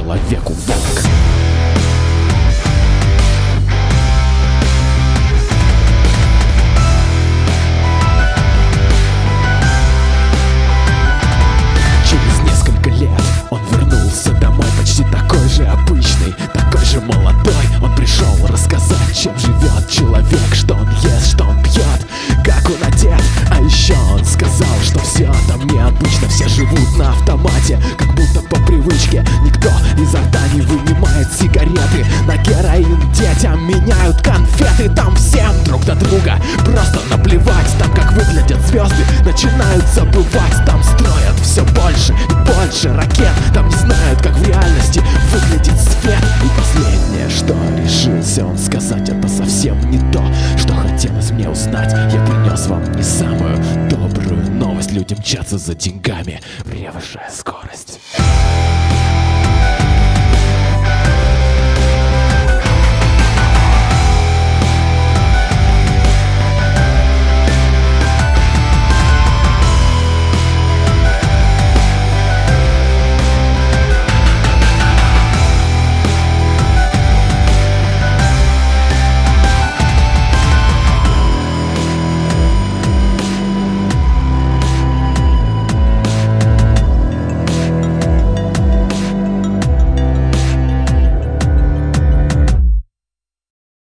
человеку волк. Через несколько лет он вернулся домой, почти такой же обычный, такой же молодой. Он пришел рассказать, чем живет человек, что он ест, что он пьет, как он одет. А еще он сказал, что все там необычно, все живут на автомате, как будто по привычке. Никто изо рта не вынимает сигареты, на героин детям меняют конфеты. Там всем друг на друга просто наплевать, там как выглядят звезды начинают забывать. Там строят все больше и больше ракет, там не знают, как в реальности выглядит свет. И последнее, что решился он сказать, это совсем не то, что хотелось мне узнать. Я принес вам не самую добрую новость. Люди мчатся за деньгами, превышая скорость.